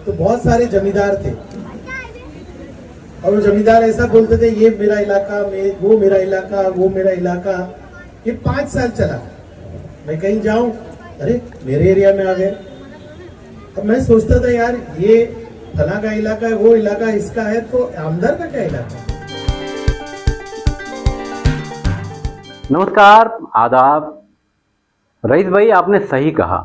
तो बहुत सारे जमींदार थे और वो जमींदार ऐसा बोलते थे, ये मेरा इलाका, वो मेरा इलाका, वो मेरा इलाका। ये 5 साल चला। मैं कहीं जाऊं, अरे मेरे एरिया में आ गए। अब मैं सोचता था यार ये फला का इलाका है, वो इलाका इसका है, तो आमदार का क्या इलाका है? नमस्कार, आदाब। रईस भाई, आपने सही कहा।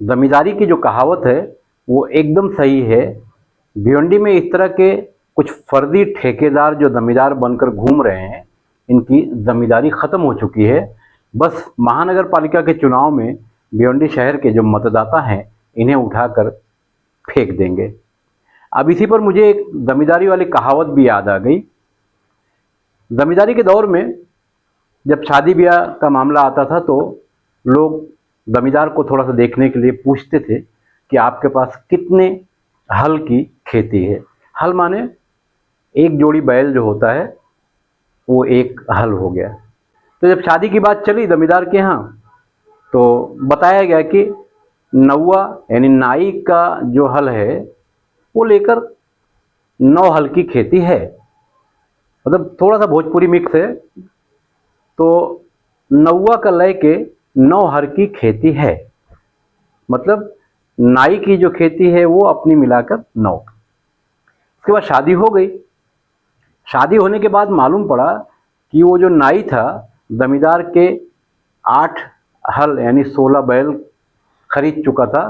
जमींदारी की जो कहावत है वो एकदम सही है। भिवंडी में इस तरह के कुछ फर्जी ठेकेदार जो जमींदार बनकर घूम रहे हैं, इनकी जमींदारी ख़त्म हो चुकी है। बस महानगर पालिका के चुनाव में भिवंडी शहर के जो मतदाता हैं इन्हें उठाकर फेंक देंगे। अब इसी पर मुझे एक जमींदारी वाली कहावत भी याद आ गई। जमींदारी के दौर में जब शादी ब्याह का मामला आता था तो लोग जमींदार को थोड़ा सा देखने के लिए पूछते थे कि आपके पास कितने हल की खेती है। हल माने एक जोड़ी बैल जो होता है वो एक हल हो गया। तो जब शादी की बात चली जमींदार के यहाँ तो बताया गया कि नौवा यानी नाई का जो हल है वो लेकर 9 हल की खेती है। मतलब थोड़ा सा भोजपुरी मिक्स है। तो नौवा का लय के 9 हर की खेती है। मतलब नाई की जो खेती है वो अपनी मिलाकर 9। उसके बाद शादी हो गई। शादी होने के बाद मालूम पड़ा कि वो जो नाई था जमींदार के 8 हल यानी 16 बैल खरीद चुका था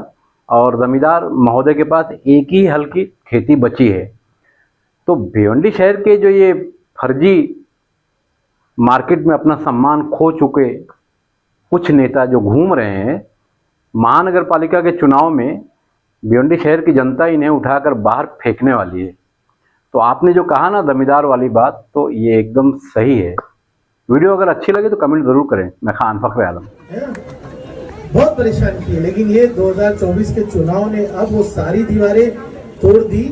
और जमींदार महोदय के पास एक ही हल की खेती बची है। तो भिवंडी शहर के जो ये फर्जी मार्केट में अपना सम्मान खो चुके कुछ नेता जो घूम रहे हैं, महानगर पालिका के चुनाव में भिवंडी शहर की जनता इन्हें उठाकर बाहर फेंकने वाली है। तो आपने जो कहा ना जमींदार वाली बात, तो ये एकदम सही है। वीडियो अगर अच्छी लगे तो कमेंट जरूर करें। मैं खान फखर आलम। बहुत परेशान किए, लेकिन ये 2024 के चुनाव ने अब वो सारी दीवारें तोड़ दी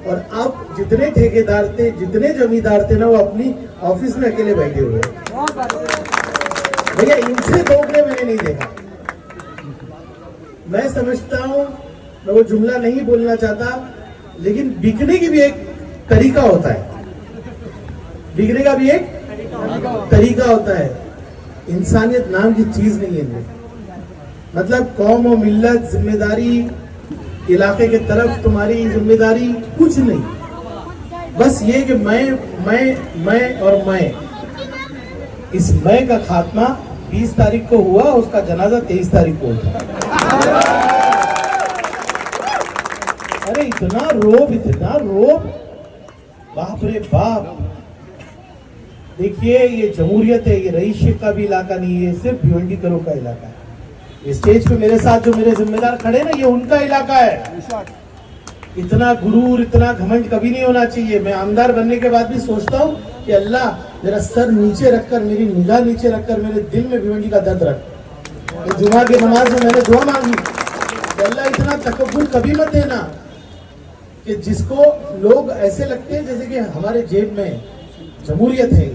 और अब जितने ठेकेदार थे, जितने जमींदार थे ना, वो अपनी ऑफिस में अकेले बैठे हुए। भैया इनसे दोगले मैंने नहीं देखा। मैं समझता हूँ, मैं वो जुमला नहीं बोलना चाहता, लेकिन बिकने की भी एक तरीका होता है। बिकने का भी एक तरीका होता है। इंसानियत नाम की चीज नहीं है इनमें। मतलब कौम और मिल्लत, जिम्मेदारी, इलाके के तरफ तुम्हारी जिम्मेदारी कुछ नहीं। बस ये कि मैं और मैं। इस मैं का खात्मा 20 तारीख को हुआ, उसका जनाजा 23 तारीख को होता। अरे इतना रोब, बाप रे बाप। देखिए ये जमहूरियत है, ये रईस का भी इलाका नहीं है, सिर्फ भिवंडी करो का इलाका है। स्टेज पे मेरे साथ जो मेरे जिम्मेदार खड़े ना, ये उनका इलाका है। इतना गुरूर, इतना घमंड कभी नहीं होना चाहिए। मैं आमदार बनने के बाद भी सोचता हूँ कि अल्लाह मेरा सर नीचे रखकर, मेरी निगाह नीचे रखकर मेरे दिल में भिवंडी का दर्द रख। तो जुमा की नमाज में मैंने दुआ मांगी कि अल्लाह इतना तकब्बुर कभी मत देना कि जिसको लोग ऐसे लगते हैं जैसे कि हमारे जेब में जमहूरियत है।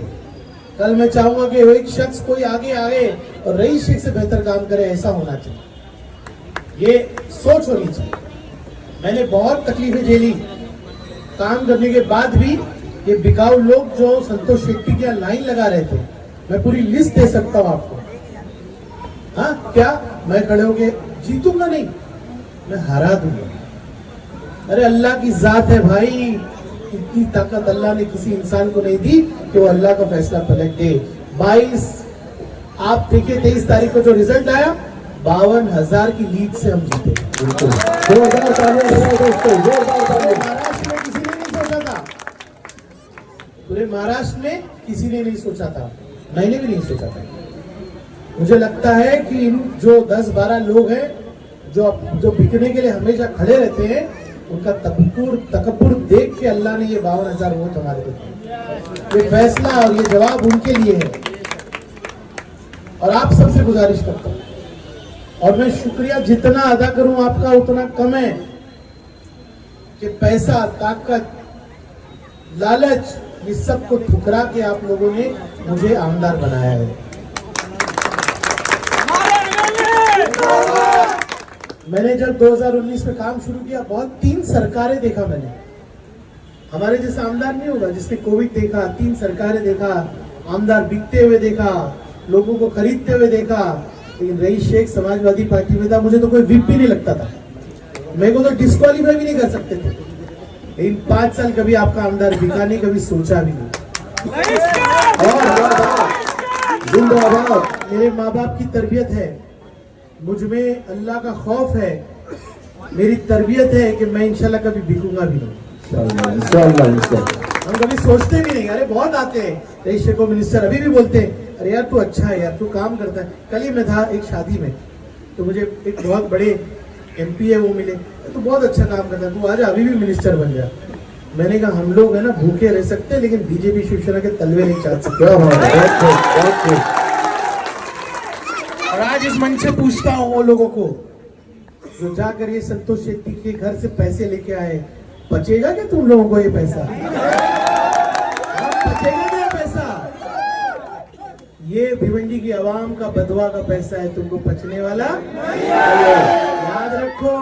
कल मैं चाहूंगा कि एक शख्स कोई आगे आए और रईस शेख से बेहतर काम करे, ऐसा होना चाहिए। ये सोच होनी चाहिए। मैंने बहुत तकलीफें झेली काम करने के बाद भी। ये बिकाऊ लोग जो संतोष शेट्टी की लाइन लगा रहे थे, मैं पूरी लिस्ट दे सकता हूं आपको। हाँ क्या मैं खड़े होके जीतूंगा? नहीं, मैं हरा दूंगा। अरे अल्लाह की जात है भाई, इतनी ताकत अल्लाह ने किसी इंसान को नहीं दी कि वो अल्लाह का फैसला पलट दे। 22 आप देखिए 23 तारीख को जो रिजल्ट आया, 52,000 की लीड से हम जीते। बिल्कुल महाराष्ट्र में किसी ने नहीं सोचा था। पूरे महाराष्ट्र में किसी ने नहीं सोचा था, मैंने भी नहीं सोचा था। मुझे लगता है कि इन जो 10-12 लोग हैं जो बिकने के लिए हमेशा खड़े रहते हैं, उनका तकब्बुर देख के अल्लाह ने ये 52,000 वोट हमारे को दिए। ये फैसला और ये जवाब उनके लिए है। और आप सबसे गुजारिश करता हूं, और मैं शुक्रिया जितना अदा करूं आपका उतना कम है, कि पैसा, ताकत, लालच, ये सब को ठुकरा के आप लोगों ने मुझे आमदार बनाया है। मैंने जब 2019 में काम शुरू किया, बहुत 3 सरकारें देखा मैंने। हमारे जैसा आमदार नहीं होगा जिसने कोविड देखा, 3 सरकारें देखा, आमदार बिकते हुए देखा, लोगों को खरीदते हुए देखा। लेकिन रईस शेख समाजवादी पार्टी में था, मुझे तो कोई विप भी नहीं लगता था, मेरे को तो डिस्क्वालीफाई भी नहीं कर सकते थे। लेकिन 5 साल कभी आपका आमदार बिका नहीं, कभी सोचा भी नहीं। जिंदाबाद। मेरे माँ बाप की तरबियत है, मुझ में अल्लाह का खौफ है, मेरी तरबियत है कि मैं इंशाल्लाह कभी बिकूंगा भी नहीं। हम कभी सोचते भी नहीं। अरे बहुत आते हैं रईस शेख को मिनिस्टर, अभी भी बोलते हैं अरे यार तू अच्छा है यार, तू काम करता है। कल ही मैं था एक शादी में, तो मुझे एक बहुत बड़े MP है वो मिले, तो बहुत अच्छा काम करता है, तू आजा अभी भी मिनिस्टर बन जा। मैंने कहा हम लोग है ना भूखे रह सकते हैं, लेकिन बीजेपी शिवसेना के तलवे नहीं चाट सकते। और आज इस मंच से पूछता हूँ वो लोगों को जो जाकर ये संतोष शेट्टी के घर से पैसे लेके आए, बचेगा क्या तुम लोगों को ये पैसा? बचेगा क्या पैसा? ये भिवंडी की आवाम का बदवा का पैसा है, तुमको बचने वाला याद रखो।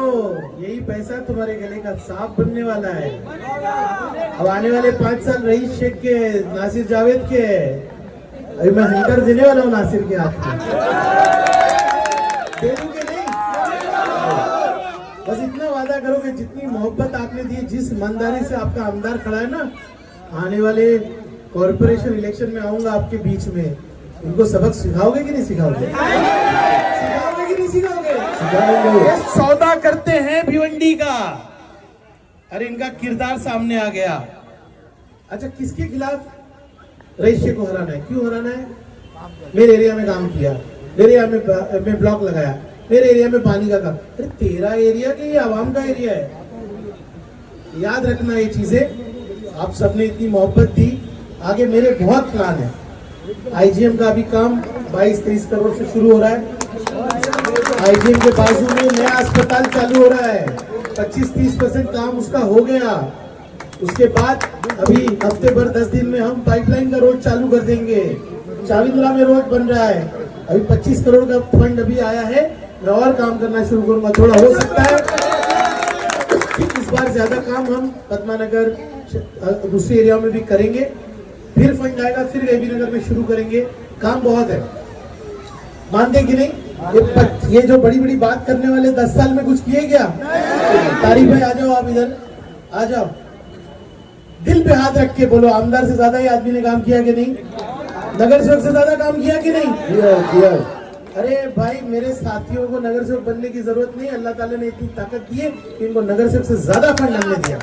यही पैसा तुम्हारे गले का सांप बनने वाला है। अब आने वाले 5 साल रईस शेख के, नासिर जावेद के, अभी मैं हंटर देने वाला हूँ नासिर के हाथ में। दे दूंगे नहीं? बस इतना वादा करो कि जितनी मोहब्बत आपने दी, जिस ईमानदारी से आपका आमदार खड़ा है ना, आने वाले कॉर्पोरेशन इलेक्शन में आऊंगा आपके बीच में, इनको सबक सिखाओगे कि नहीं सिखाओगे? सिखाओगे कि नहीं सिखाओगे? ये सौदा करते हैं भिवंडी का। अरे इनका किरदार सामने आ गया। अच्छा, किसके खिलाफ रईस शेख को हराना है? क्यों हराना है? मेरे एरिया में काम किया, मेरे एरिया में ब्लॉक लगाया, मेरे एरिया में पानी का काम। अरे तेरा एरिया के ये आवाम का एरिया है। याद रखना ये चीजें। आप सबने इतनी मोहब्बत दी, आगे मेरे बहुत प्लान है। IGM का भी काम 22-23 करोड़ से शुरू हो रहा है। IGM के बाजू में नया अस्पताल चालू हो रहा है, 25-30% काम उसका हो गया। उसके बाद अभी हफ्ते भर 10 दिन में हम पाइपलाइन का रोड चालू कर देंगे। चाविंद्रा में रोड बन रहा है, अभी 25 करोड़ का फंड अभी आया है, मैं और काम करना शुरू करूंगा। थोड़ा हो सकता है इस बार ज्यादा काम हम पद्मानगर दूसरी एरिया में भी करेंगे, फिर फंड आएगा, फिर एबी नगर में शुरू करेंगे। काम बहुत है, मानते कि नहीं? ये जो बड़ी बड़ी बात करने वाले 10 साल में कुछ किए क्या? तारीफ भाई आ जाओ, आप इधर आ जाओ, दिल पे हाथ रख के बोलो, आमदार से ज्यादा ही आदमी ने काम किया कि नहीं? नगर सेवक से ज्यादा काम किया कि नहीं? किया। अरे भाई, मेरे साथियों को नगर सेवक बनने की जरूरत नहीं, अल्लाह ताला ने इतनी ताकत दी है कि इनको नगर सेवक से ज्यादा फंड हमने दिया।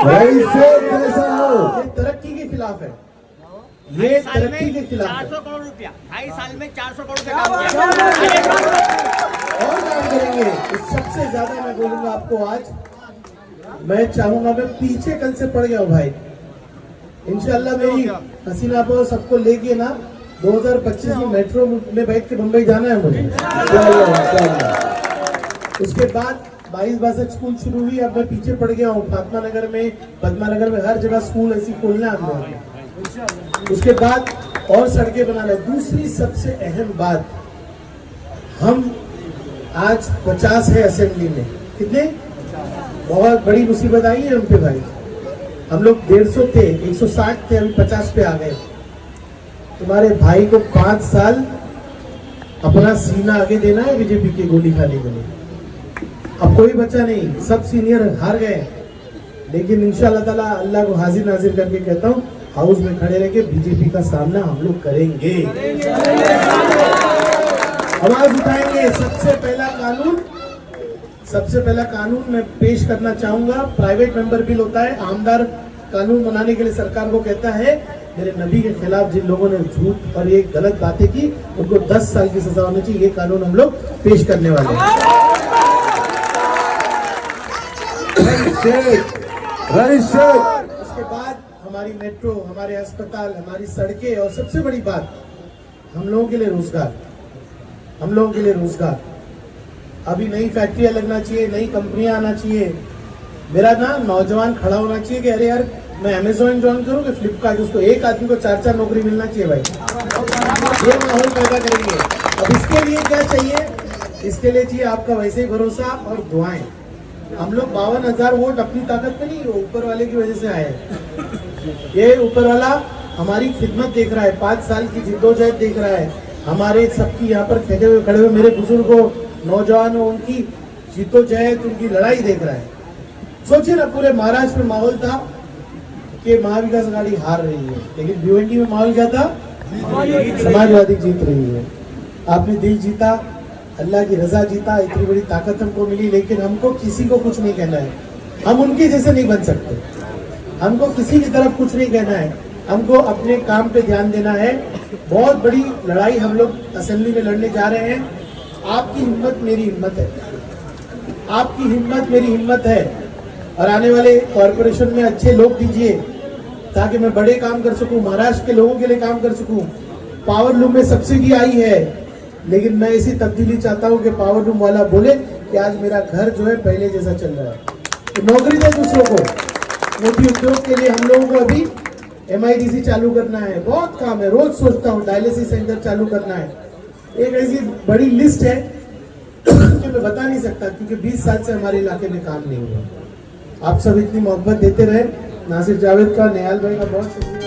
ये तरक्की के खिलाफ है, ये तरक्की के खिलाफ है। 400 करोड़ रुपया 2.5 साल में 400 करोड़ रुपया काम किया और काम करेंगे। सबसे ज्यादा मैं बोलूंगा आपको, आज मैं चाहूंगा, मैं पीछे कल से पड़ गया हूँ भाई, इंशाल्लाह मेरी हसीना को सबको लेके ना 2025 में मेट्रो में बैठ के मुंबई जाना है मुझे। उसके बाद 22-62 स्कूल शुरू हुई, अब मैं पीछे पड़ गया हूँ। फातिमा नगर में, पद्मा नगर में, हर जगह स्कूल ऐसी खोलना है हमने। उसके बाद और सड़कें बनाना है। दूसरी सबसे अहम बात, हम आज 50 है असेंबली में, कितने? बहुत बड़ी मुसीबत आई है हम पे भाई। हम लोग 150 थे, 160 थे, अभी 50 पे आ गए। तुम्हारे भाई को 5 साल अपना सीना आगे देना है बीजेपी की गोली खाने के लिए। अब कोई बच्चा नहीं, सब सीनियर हार गए। लेकिन इंशाल्लाह ताला अल्लाह को हाजिर नाजिर करके कहता हूँ, हाउस में खड़े रह के बीजेपी का सामना हम लोग करेंगे, आवाज उठाएंगे। सबसे पहला कानून मैं पेश करना चाहूंगा, प्राइवेट मेंबर बिल होता है, आमदार कानून बनाने के लिए सरकार को कहता है, मेरे नबी के खिलाफ जिन लोगों ने झूठ और ये गलत बातें की उनको 10 साल की सजा होनी चाहिए। ये कानून हम लोग पेश करने वाले हैं। उसके बाद हमारी मेट्रो, हमारे अस्पताल, हमारी सड़कें, और सबसे बड़ी बात हम लोगों के लिए रोजगार, हम लोगों के लिए रोजगार। अभी नई फैक्ट्रियां लगना चाहिए, नई कंपनियां आना चाहिए। मेरा ना नौजवान खड़ा होना चाहिए कि अरे यार मैं अमेजोन ज्वाइन करूँ कि फ्लिपकार्ट, उसको एक आदमी को 4-4 नौकरी मिलना चाहिए भाई। ये माहौल पैदा करेंगे। अब इसके लिए क्या चाहिए? इसके लिए चाहिए आपका वैसे ही भरोसा और दुआएं। हम लोग 52,000 वोट अपनी ताकत पे नहीं, ऊपर वाले की वजह से आए हैं। ये ऊपर वाला हमारी खिदमत देख रहा है, 5 साल की जिद्दोजहद देख रहा है, हमारे सबकी यहाँ पर खेते हुए खड़े हुए मेरे बुजुर्गों, नौजवानों, उनकी जिद्दोजहद, उनकी लड़ाई देख रहा है। सोचिए ना, पूरे महाराष्ट्र में माहौल था कि महाविकास आघाड़ी हार रही है, लेकिन भिवंडी में माहौल क्या था? समाजवादी जीत रही है। आपने दिल जीता, अल्लाह की रजा जीता, इतनी बड़ी ताकत हमको मिली, लेकिन हमको किसी को कुछ नहीं कहना है। हम उनके जैसे नहीं बन सकते, हमको किसी की तरफ कुछ नहीं कहना है, हमको अपने काम पे ध्यान देना है। बहुत बड़ी लड़ाई हम लोग असेंबली में लड़ने जा रहे हैं। आपकी हिम्मत मेरी हिम्मत है, आपकी हिम्मत मेरी हिम्मत है, और आने वाले कॉरपोरेशन में अच्छे लोग दीजिए ताकि मैं बड़े काम कर सकूं, महाराष्ट्र के लोगों के लिए काम कर सकूं। पावर लूम में सब्सिडी आई है, लेकिन मैं ऐसी तब्दीली चाहता हूं कि पावर लूम वाला बोले कि आज मेरा घर जो है पहले जैसा चल रहा है, तो नौकरी दे दूसरों को। मोदी उद्योग के लिए हम लोगों को अभी MIDC चालू करना है, बहुत काम है, रोज सोचता हूँ डायलिसिस सेंटर चालू करना है। एक ऐसी बड़ी लिस्ट है कि मैं बता नहीं सकता, क्योंकि 20 साल से हमारे इलाके में काम नहीं हुआ। आप सब इतनी मोहब्बत देते रहे। नासिर जावेद का, निहाल भाई का बहुत शुक्रिया।